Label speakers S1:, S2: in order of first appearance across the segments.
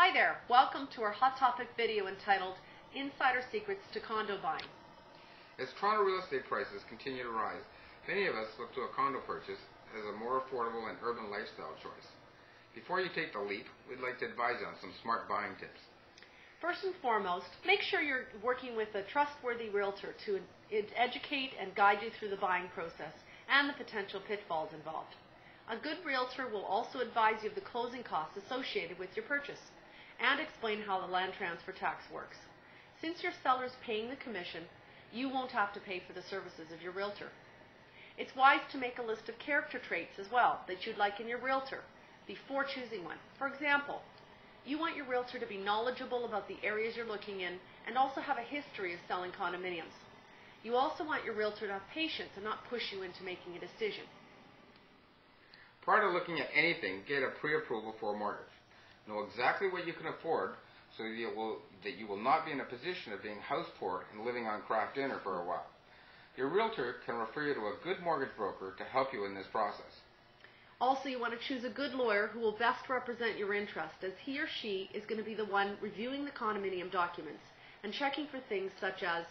S1: Hi there, welcome to our Hot Topic video entitled Insider Secrets to Condo Buying.
S2: As Toronto real estate prices continue to rise, many of us look to a condo purchase as a more affordable and urban lifestyle choice. Before you take the leap, we'd like to advise you on some smart buying tips.
S1: First and foremost, make sure you're working with a trustworthy realtor to educate and guide you through the buying process and the potential pitfalls involved. A good realtor will also advise you of the closing costs associated with your purchase and explain how the land transfer tax works. Since your seller is paying the commission, you won't have to pay for the services of your realtor. It's wise to make a list of character traits as well that you'd like in your realtor before choosing one. For example, you want your realtor to be knowledgeable about the areas you're looking in and also have a history of selling condominiums. You also want your realtor to have patience and not push you into making a decision.
S2: Prior to looking at anything, get a pre-approval for a mortgage. Know exactly what you can afford so that you will not be in a position of being house poor and living on Kraft dinner for a while. Your realtor can refer you to a good mortgage broker to help you in this process.
S1: Also, you want to choose a good lawyer who will best represent your interest, as he or she is going to be the one reviewing the condominium documents and checking for things such as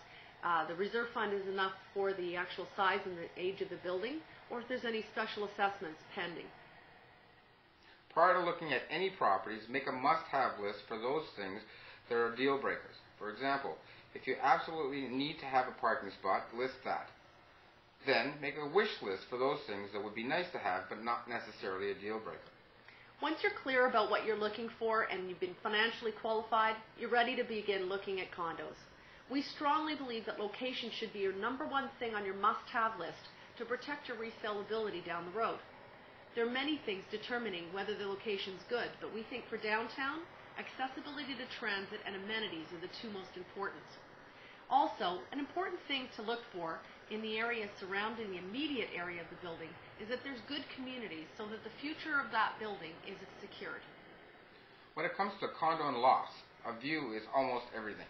S1: the reserve fund is enough for the actual size and the age of the building, or if there's any special assessments pending.
S2: Prior to looking at any properties, make a must-have list for those things that are deal breakers. For example, if you absolutely need to have a parking spot, list that. Then make a wish list for those things that would be nice to have but not necessarily a deal breaker.
S1: Once you're clear about what you're looking for and you've been financially qualified, you're ready to begin looking at condos. We strongly believe that location should be your number one thing on your must-have list to protect your resaleability down the road. There are many things determining whether the location's good, but we think for downtown, accessibility to transit and amenities are the two most important. Also, an important thing to look for in the area surrounding the immediate area of the building is that there's good communities so that the future of that building is secured.
S2: When it comes to condo and lofts, a view is almost everything.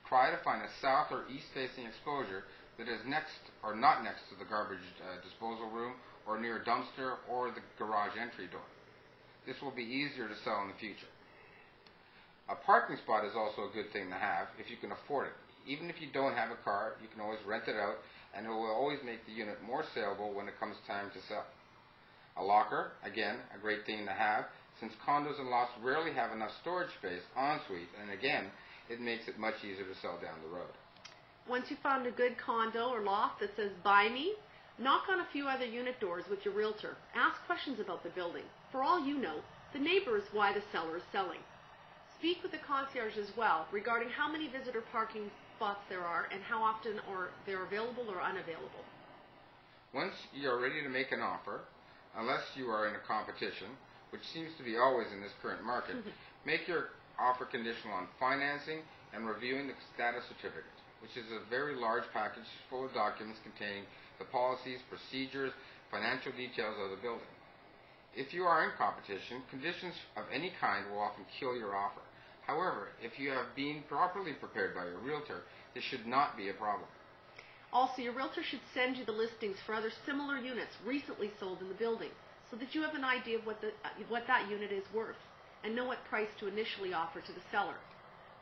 S2: Try to find a south or east facing exposure that is next or not next to the garbage disposal room or near a dumpster or the garage entry door. This will be easier to sell in the future. A parking spot is also a good thing to have if you can afford it. Even if you don't have a car, you can always rent it out, and it will always make the unit more saleable when it comes time to sell. A locker, again, a great thing to have, since condos and lofts rarely have enough storage space en suite, and again, it makes it much easier to sell down the road.
S1: Once you've found a good condo or loft that says "Buy Me," knock on a few other unit doors with your realtor. Ask questions about the building. For all you know, the neighbor is why the seller is selling. Speak with the concierge as well regarding how many visitor parking spots there are and how often they're available or unavailable.
S2: Once you're ready to make an offer, unless you are in a competition, which seems to be always in this current market, make your offer conditional on financing and reviewing the status certificate, which is a very large package full of documents containing the policies, procedures, financial details of the building. If you are in competition, conditions of any kind will often kill your offer. However, if you have been properly prepared by your realtor, this should not be a problem.
S1: Also, your realtor should send you the listings for other similar units recently sold in the building so that you have an idea of what that unit is worth and know what price to initially offer to the seller.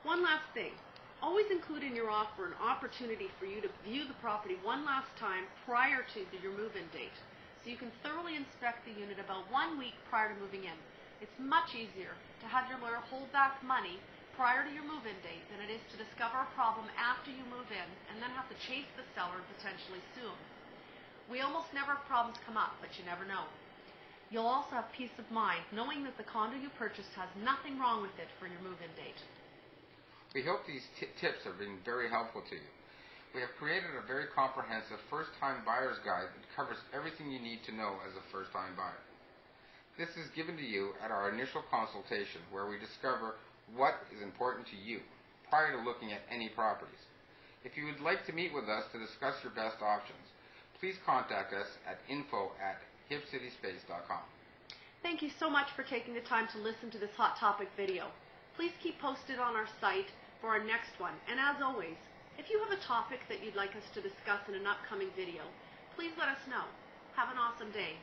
S1: One last thing. Always include in your offer an opportunity for you to view the property one last time prior to your move-in date, so you can thoroughly inspect the unit about 1 week prior to moving in. It's much easier to have your lawyer hold back money prior to your move-in date than it is to discover a problem after you move in and then have to chase the seller and potentially sue him. We almost never have problems come up, but you never know. You'll also have peace of mind knowing that the condo you purchased has nothing wrong with it for your move-in date.
S2: We hope these tips have been very helpful to you. We have created a very comprehensive first-time buyer's guide that covers everything you need to know as a first-time buyer. This is given to you at our initial consultation, where we discover what is important to you prior to looking at any properties. If you would like to meet with us to discuss your best options, please contact us at info@hipcityspace.com.
S1: Thank you so much for taking the time to listen to this Hot Topic video. Please keep posted on our site for our next one. And as always, if you have a topic that you'd like us to discuss in an upcoming video, please let us know. Have an awesome day.